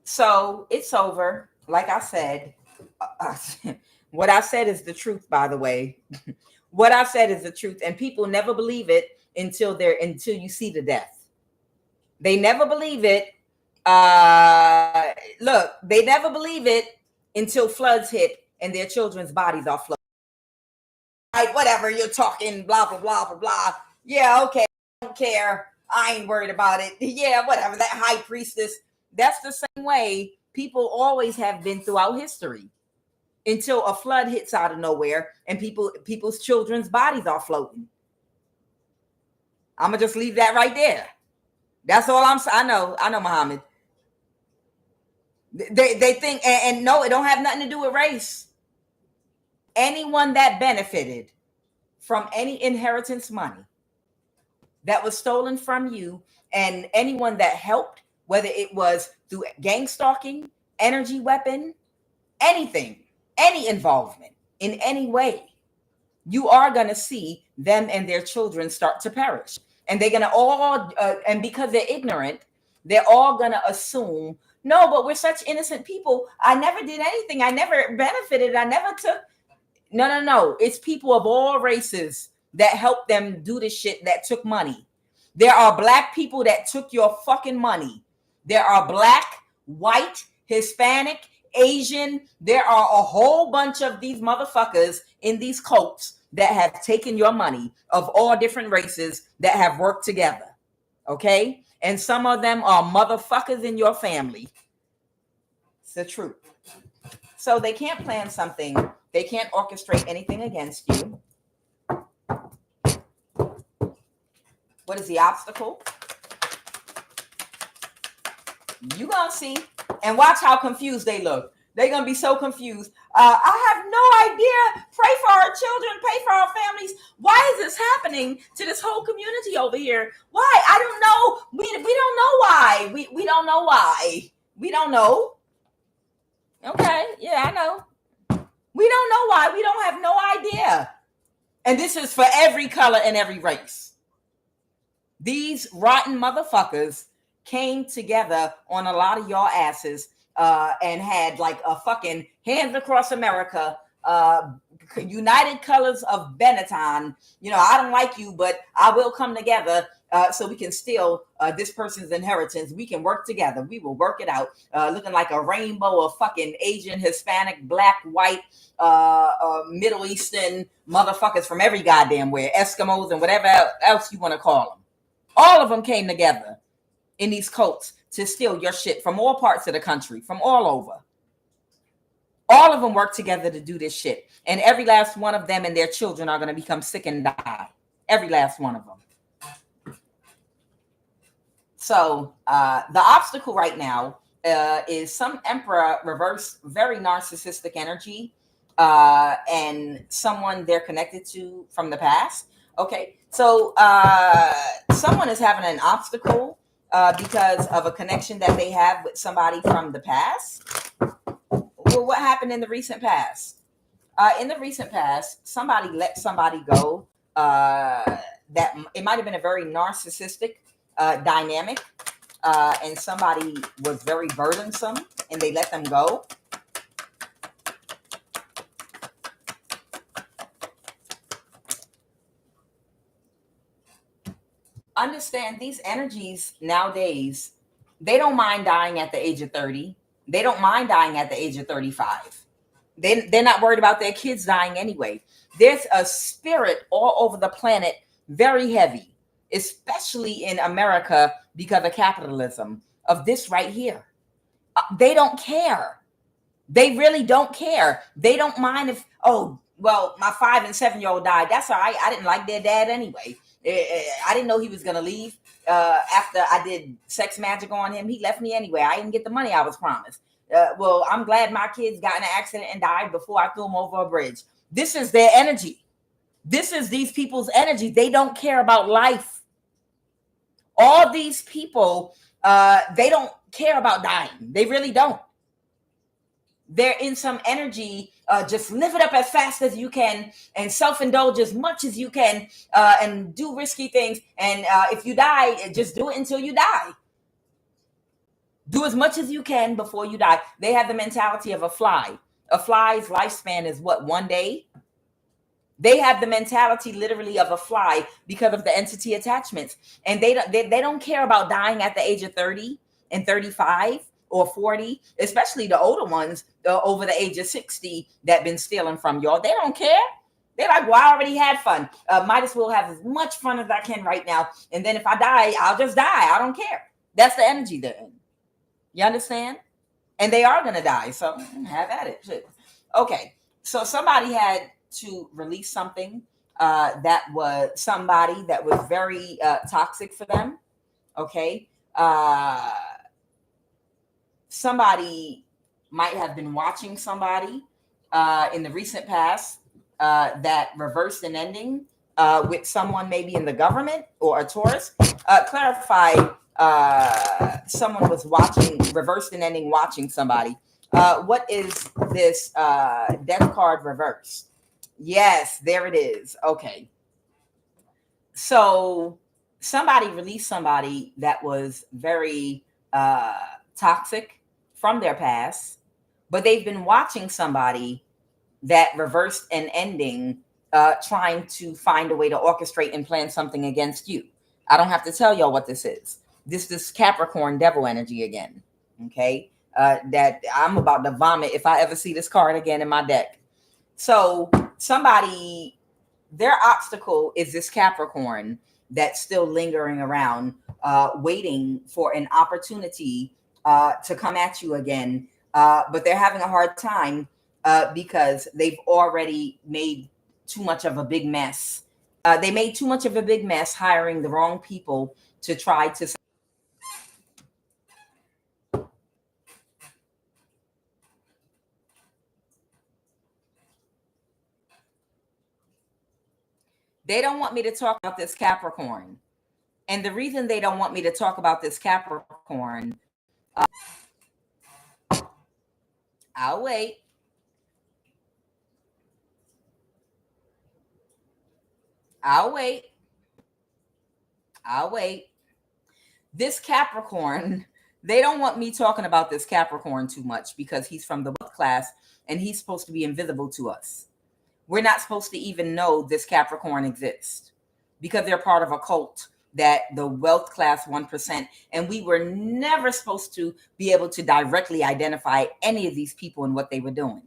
So it's over. Like I said, what I said is the truth, by the way. What I said is the truth, and people never believe it until you see the death. They never believe it. Look, they never believe it until floods hit and their children's bodies are flooded. Like, whatever, you're talking, blah, blah, blah, blah, blah. Yeah, okay, I don't care. I ain't worried about it. Yeah, whatever, that high priestess. That's the same way people always have been throughout history until a flood hits out of nowhere and people's children's bodies are floating. I'm going to just leave that right there. That's all I'm saying. I know, Muhammad. They think, and no, it don't have nothing to do with race. Anyone that benefited from any inheritance money that was stolen from you, and anyone that helped, whether it was through gang stalking, energy weapon, anything, any involvement in any way, you are going to see them and their children start to perish. And they're going to all, and because they're ignorant, they're all going to assume, no, but we're such innocent people. I never did anything. I never benefited. I never took. No. It's people of all races that helped them do this shit, that took money. There are black people that took your fucking money. There are black, white, Hispanic, Asian. There are a whole bunch of these motherfuckers in these cults that have taken your money, of all different races, that have worked together. Okay? And some of them are motherfuckers in your family. It's the truth. So they can't plan something. They can't orchestrate anything against you. What is the obstacle? You gonna see. And watch how confused they look. They're gonna be so confused. I have no idea. Pray for our children. Pray for our families. Why is this happening to this whole community over here? Why? I don't know. We don't know why. We don't know why. We don't know. Okay. Yeah, I know. We don't know why. We don't have no idea. And this is for every color and every race. These rotten motherfuckers came together on a lot of y'all asses and had like a fucking Hands Across America, United Colors of Benetton. You know, I don't like you, but I will come together so we can steal this person's inheritance. We can work together. We will work it out. Looking like a rainbow of fucking Asian, Hispanic, black, white, Middle Eastern motherfuckers from every goddamn where, Eskimos and whatever else you want to call them. All of them came together in these cults to steal your shit from all parts of the country, from all over. All of them work together to do this shit. And every last one of them and their children are going to become sick and die. Every last one of them. So the obstacle right now is some emperor reverse, very narcissistic energy, and someone they're connected to from the past. Okay, so someone is having an obstacle because of a connection that they have with somebody from the past. Well, what happened in the recent past? In the recent past, somebody let somebody go. That it might have been a very narcissistic dynamic, and somebody was very burdensome, and they let them go. Understand these energies nowadays, they don't mind dying at the age of 30. They don't mind dying at the age of 35. They're not worried about their kids dying anyway. There's a spirit all over the planet, very heavy, especially in America because of capitalism, of this right here. They don't care. They really don't care. They don't mind if, oh, well, my 5 and 7-year-old died. That's all right. I didn't like their dad anyway. I didn't know he was going to leave. After I did sex magic on him, he left me anyway. I didn't get the money I was promised. Well, I'm glad my kids got in an accident and died before I threw them over a bridge. This is their energy. This is these people's energy. They don't care about life. All these people, they don't care about dying. They really don't. They're in some energy, just live it up as fast as you can and self-indulge as much as you can and do risky things. And if you die, just do it until you die. Do as much as you can before you die. They have the mentality of a fly. A fly's lifespan is what, 1 day? They have the mentality literally of a fly because of the entity attachments. And they don't care about dying at the age of 30 and 35 or 40, especially the older ones over the age of 60 that been stealing from y'all. They don't care. They're like, well, I already had fun. Might as well have as much fun as I can right now. And then if I die, I'll just die. I don't care. That's the energy they're in. You understand? And they are going to die. So have at it. Shit. Okay. So somebody had to release something that was somebody that was very toxic for them. Okay. Somebody might have been watching somebody in the recent past that reversed an ending with someone maybe in the government or a Taurus. Clarify, someone was watching, reversed an ending watching somebody. What is this death card reverse? Yes, there it is. Okay. So somebody released somebody that was very toxic from their past, but they've been watching somebody that reversed an ending, trying to find a way to orchestrate and plan something against you. I don't have to tell y'all what this is. This Capricorn devil energy again. Okay. That I'm about to vomit if I ever see this card again in my deck. So somebody, their obstacle is this Capricorn that's still lingering around, waiting for an opportunity to come at you again. But they're having a hard time because they've already made too much of a big mess. They made too much of a big mess hiring the wrong people to try to. They don't want me to talk about this Capricorn. And the reason they don't want me to talk about this Capricorn, I'll wait. I'll wait. I'll wait. This Capricorn, they don't want me talking about this Capricorn too much because he's from the wealth class and he's supposed to be invisible to us. We're not supposed to even know this Capricorn exists because they're part of a cult that the wealth class 1%. And we were never supposed to be able to directly identify any of these people and what they were doing.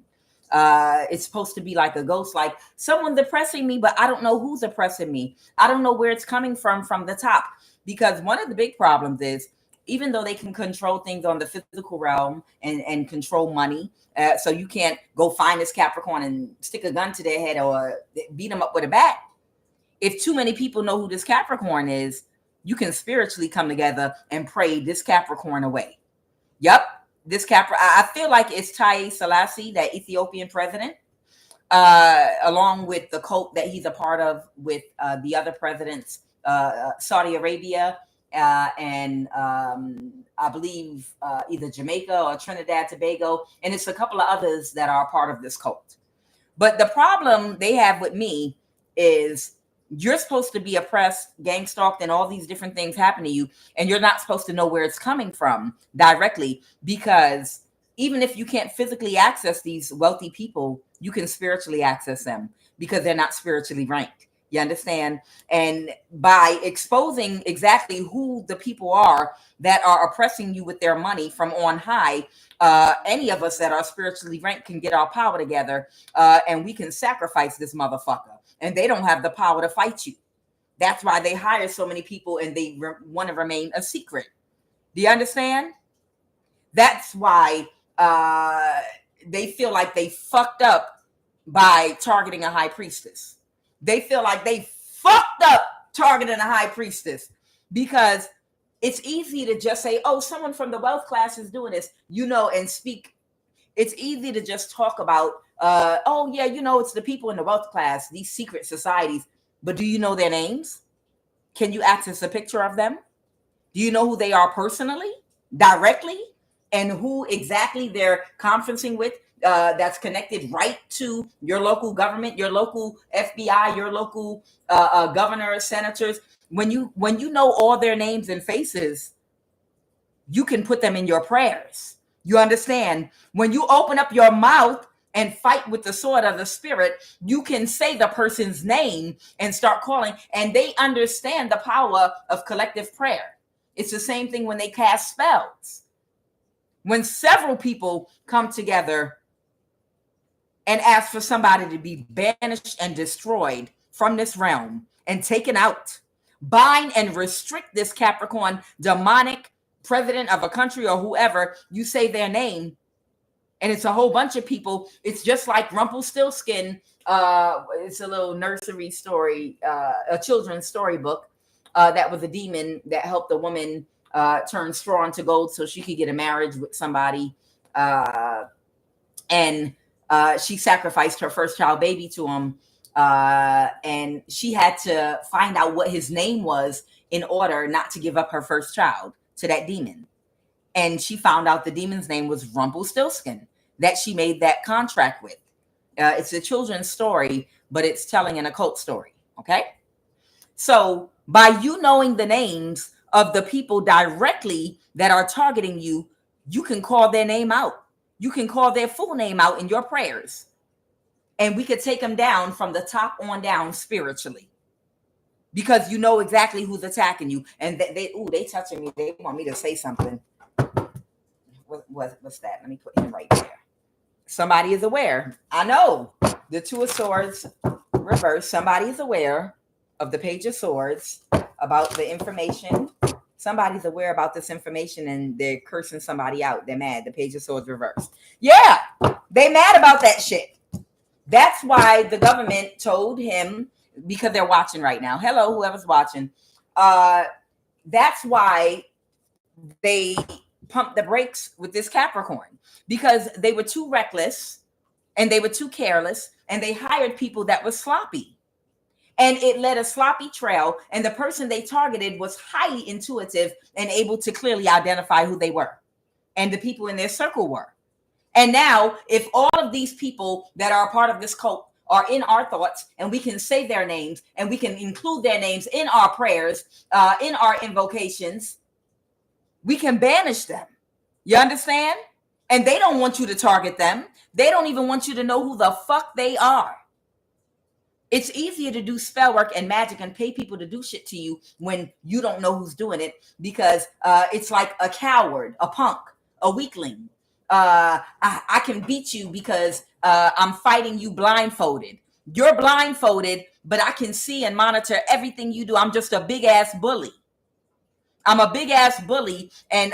It's supposed to be like a ghost, like someone's oppressing me, but I don't know who's oppressing me. I don't know where it's coming from the top. Because one of the big problems is, even though they can control things on the physical realm and control money, so you can't go find this Capricorn and stick a gun to their head or beat them up with a bat. If too many people know who this Capricorn is, you can spiritually come together and pray this Capricorn away. Yep. This I feel like it's Haile Selassie, that Ethiopian president, along with the cult that he's a part of with the other presidents, Saudi Arabia, and I believe either Jamaica or Trinidad, Tobago, and it's a couple of others that are part of this cult. But the problem they have with me is you're supposed to be oppressed, gang stalked, and all these different things happen to you, and you're not supposed to know where it's coming from directly, because even if you can't physically access these wealthy people, you can spiritually access them because they're not spiritually ranked. You understand? And by exposing exactly who the people are that are oppressing you with their money from on high, any of us that are spiritually ranked can get our power together, and we can sacrifice this motherfucker. And they don't have the power to fight you. That's why they hire so many people, and they want to remain a secret. Do you understand? That's why they feel like they fucked up by targeting a high priestess. They feel like they fucked up targeting a high priestess because it's easy to just say, oh, someone from the wealth class is doing this, and speak. It's easy to just talk about, oh, yeah, it's the people in the wealth class, these secret societies. But do you know their names? Can you access a picture of them? Do you know who they are personally, directly, and who exactly they're conferencing with? That's connected right to your local government, your local FBI, your local governors, senators. When you know all their names and faces, you can put them in your prayers. You understand? When you open up your mouth and fight with the sword of the spirit, you can say the person's name and start calling, and they understand the power of collective prayer. It's the same thing when they cast spells. When several people come together and ask for somebody to be banished and destroyed from this realm and taken out, bind and restrict this Capricorn demonic president of a country or whoever, you say their name, and it's a whole bunch of people. It's just like Rumpelstiltskin. It's a little nursery story, a children's storybook. That was a demon that helped a woman turn straw into gold so she could get a marriage with somebody. And she sacrificed her first child baby to him. And she had to find out what his name was in order not to give up her first child to that demon. And she found out the demon's name was Rumpelstiltskin, that she made that contract with. It's a children's story, but it's telling an occult story. Okay. So by you knowing the names of the people directly that are targeting you, you can call their name out. You can call their full name out in your prayers. And we could take them down from the top on down spiritually. Because you know exactly who's attacking you. And they touching me. They want me to say something. What's that? Let me put him right there. Somebody is aware. I know. The Two of Swords reverse. Somebody is aware of the Page of Swords about the information. Somebody's aware about this information and they're cursing somebody out. They're mad. The Page of Swords reverse. Yeah, they mad about that shit. That's why the government told him, because they're watching right now. Hello, whoever's watching. That's why they pumped the brakes with this Capricorn, because they were too reckless and they were too careless and they hired people that were sloppy. And it led a sloppy trail. And the person they targeted was highly intuitive and able to clearly identify who they were and the people in their circle were. And now, if all of these people that are a part of this cult are in our thoughts, and we can say their names and we can include their names in our prayers, in our invocations, we can banish them. You understand? And they don't want you to target them. They don't even want you to know who the fuck they are. It's easier to do spell work and magic and pay people to do shit to you when you don't know who's doing it, because it's like a coward, a punk, a weakling. I can beat you because I'm fighting you blindfolded. You're blindfolded, but I can see and monitor everything you do. I'm just a big ass bully. I'm a big ass bully, and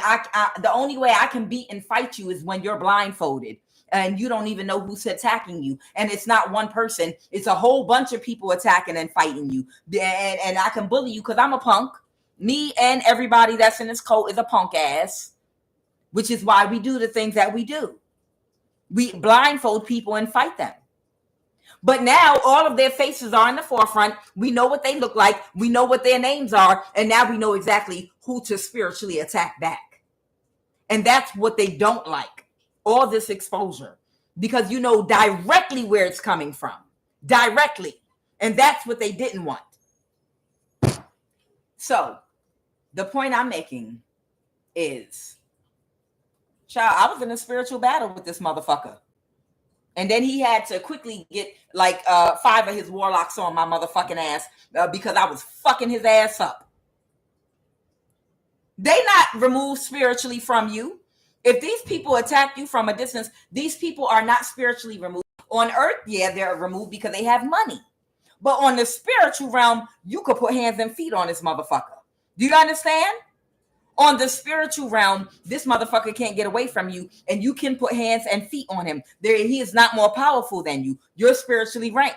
the only way I can beat and fight you is when you're blindfolded and you don't even know who's attacking you. And it's not one person, it's a whole bunch of people attacking and fighting you. And I can bully you because I'm a punk. Me and everybody that's in this cult is a punk ass, which is why we do the things that we do. We blindfold people and fight them. But now all of their faces are in the forefront. We know what they look like. We know what their names are. And now we know exactly who to spiritually attack back. And that's what they don't like. All this exposure. Because you know directly where it's coming from. Directly. And that's what they didn't want. So the point I'm making is, child, I was in a spiritual battle with this motherfucker. And then he had to quickly get like 5 of his warlocks on my motherfucking ass because I was fucking his ass up. They not removed spiritually from you. If these people attack you from a distance, these people are not spiritually removed. On earth, yeah, they're removed because they have money. But on the spiritual realm, you could put hands and feet on this motherfucker. Do you understand? On the spiritual realm, this motherfucker can't get away from you, and you can put hands and feet on him. He is not more powerful than you. You're spiritually ranked.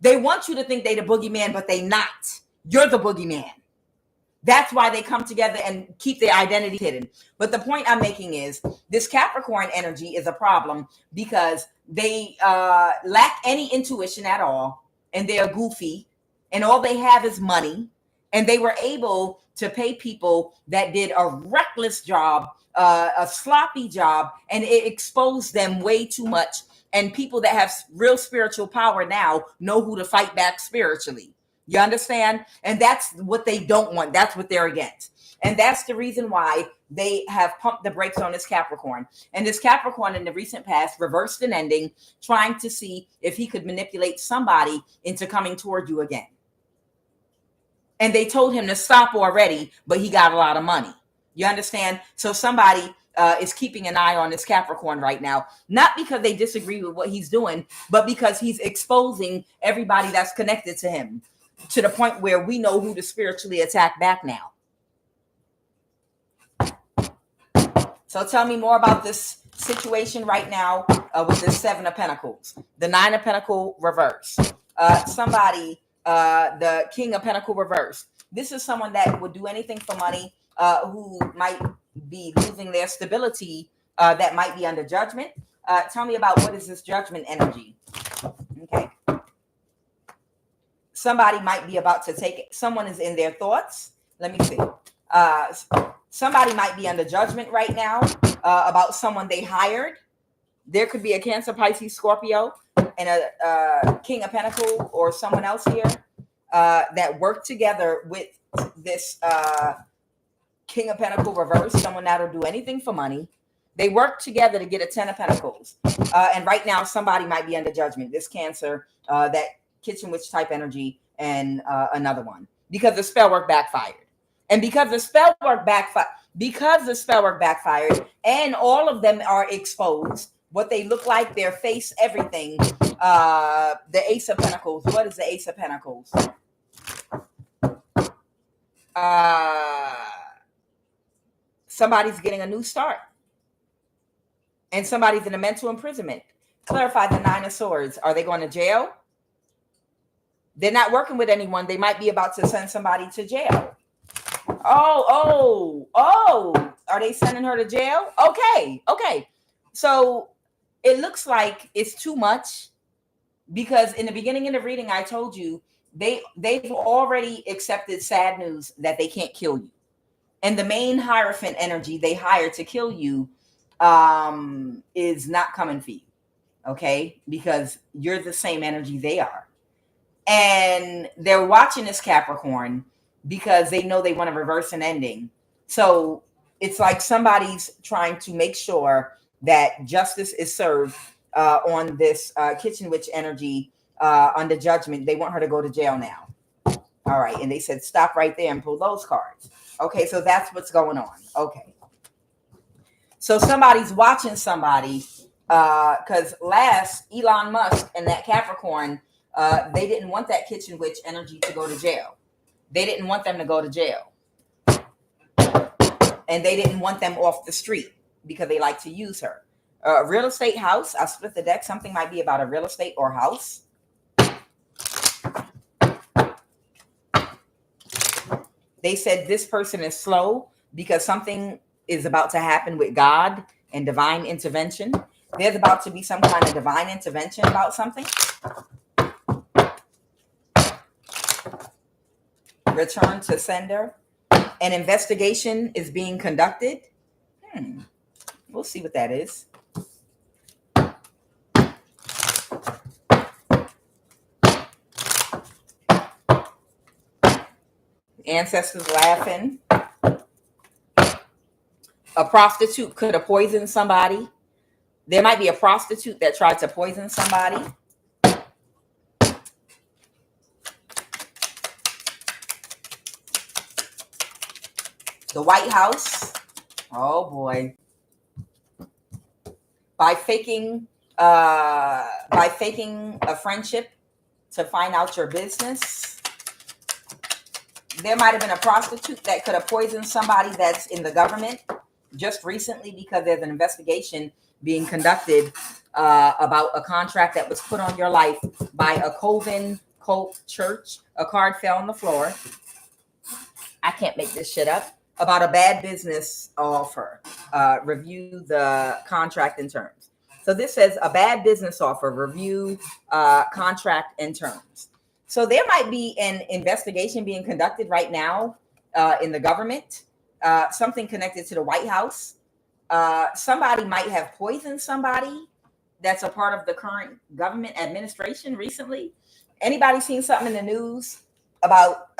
They want you to think they the boogeyman, but they not. You're the boogeyman. That's why they come together and keep their identity hidden. But the point I'm making is this Capricorn energy is a problem because they lack any intuition at all, and they're goofy, and all they have is money, and they were able to pay people that did a reckless job, a sloppy job, and it exposed them way too much. And people that have real spiritual power now know who to fight back spiritually. You understand? And that's what they don't want. That's what they're against. And that's the reason why they have pumped the brakes on this Capricorn. And this Capricorn in the recent past reversed an ending, trying to see if he could manipulate somebody into coming toward you again. And they told him to stop already, but he got a lot of money. You understand? So somebody is keeping an eye on this Capricorn right now, not because they disagree with what he's doing, but because he's exposing everybody that's connected to him, to the point where we know who to spiritually attack back now. So tell me more about this situation right now with this 7 of Pentacles, the 9 of Pentacles reverse. The King of Pentacles reverse. This is someone that would do anything for money, who might be losing their stability, that might be under judgment. Tell me about what is this judgment energy? Okay. Somebody might be about to take it. Someone is in their thoughts. Let me see. Somebody might be under judgment right now about someone they hired. There could be a Cancer, Pisces, Scorpio, and a King of Pentacles or someone else here that work together with this King of Pentacles reverse, someone that'll do anything for money. They work together to get a 10 of Pentacles. And right now, somebody might be under judgment. This Cancer, that kitchen witch type energy, and another one. Because the spell work backfired. And because the spell work backfired, and all of them are exposed, what they look like, their face, everything. The Ace of Pentacles. What is the Ace of Pentacles? Somebody's getting a new start. And somebody's in a mental imprisonment. Clarify the 9 of Swords. Are they going to jail? They're not working with anyone. They might be about to send somebody to jail. Oh. Are they sending her to jail? Okay. So it looks like it's too much, because in the beginning of the reading, I told you they've already accepted sad news that they can't kill you. And the main Hierophant energy they hired to kill you is not coming for you. Okay? Because you're the same energy they are. And they're watching this Capricorn because they know they want to reverse an ending. So it's like somebody's trying to make sure that justice is served on this kitchen witch energy under judgment. They want her to go to jail now. All right. And they said, stop right there and pull those cards. Okay. So that's what's going on. Okay. So somebody's watching somebody because last Elon Musk and that Capricorn, they didn't want that kitchen witch energy to go to jail. They didn't want them to go to jail. And they didn't want them off the street because they like to use her. Real estate house. I split the deck. Something might be about a real estate or house. They said this person is slow because something is about to happen with God and divine intervention. There's about to be some kind of divine intervention about something. Return to sender. An investigation is being conducted. We'll see what that is. Ancestors laughing. A prostitute could have poisoned somebody. There might be a prostitute that tried to poison somebody. The White House. Oh boy. By faking a friendship to find out your business. There might have been a prostitute that could have poisoned somebody that's in the government just recently, because there's an investigation being conducted about a contract that was put on your life by a Coven cult church. A card fell on the floor. I can't make this shit up. About a bad business offer. Review the contract and terms. So this says a bad business offer. Review contract and terms. So there might be an investigation being conducted right now in the government. Something connected to the White House. Somebody might have poisoned somebody that's a part of the current government administration recently. Anybody seen something in the news about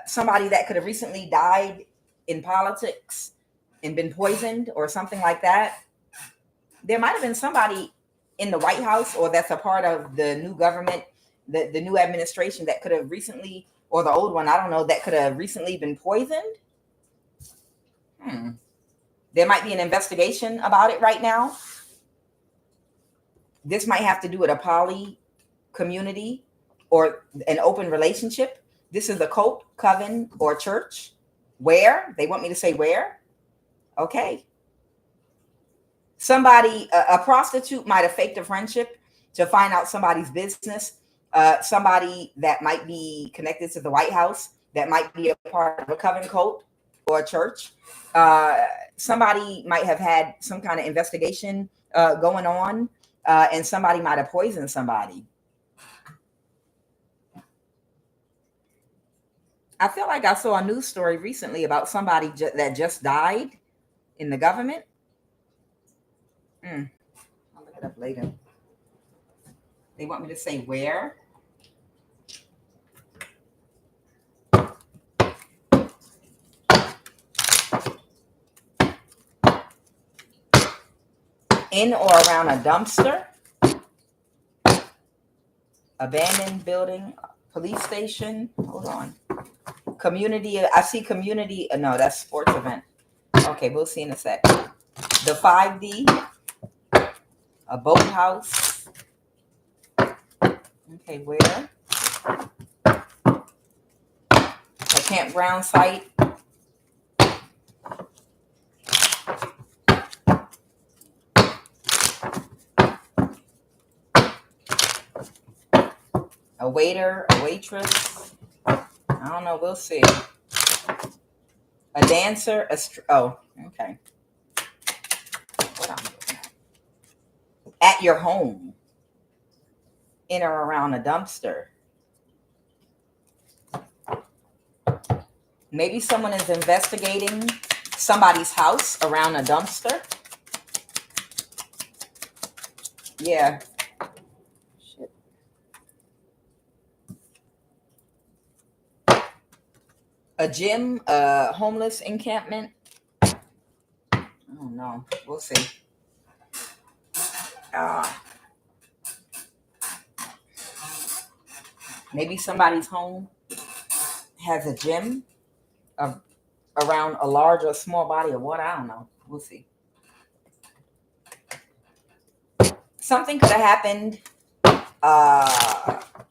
somebody that could have recently died in politics and been poisoned or something like that? There might have been somebody in the White House, or that's a part of the new government, the new administration, that could have recently, or the old one, I don't know, that could have recently been poisoned. There might be an investigation about it right now. This might have to do with a poly community or an open relationship. This is a cult, coven, or church. Where? They want me to say where? Okay. Somebody, a prostitute might have faked a friendship to find out somebody's business. Somebody that might be connected to the White House, that might be a part of a coven cult or a church. Somebody might have had some kind of investigation going on, and somebody might have poisoned somebody. I feel like I saw a news story recently about somebody that just died in the government. I'll look it up later. They want me to say where. In or around a dumpster, abandoned building, police station. Hold on. Community. I see community. No, that's sports event. Okay, we'll see in a sec. The 5D. A boathouse. Okay, where? A campground site. A waiter, a waitress. I don't know. We'll see. A dancer. Oh, okay. What am I looking at? At your home. In or around a dumpster. Maybe someone is investigating somebody's house around a dumpster. Yeah. Shit. A gym, a homeless encampment. I don't know. We'll see. Maybe somebody's home has a gym around a large or small body of water. I don't know. We'll see. Something could have happened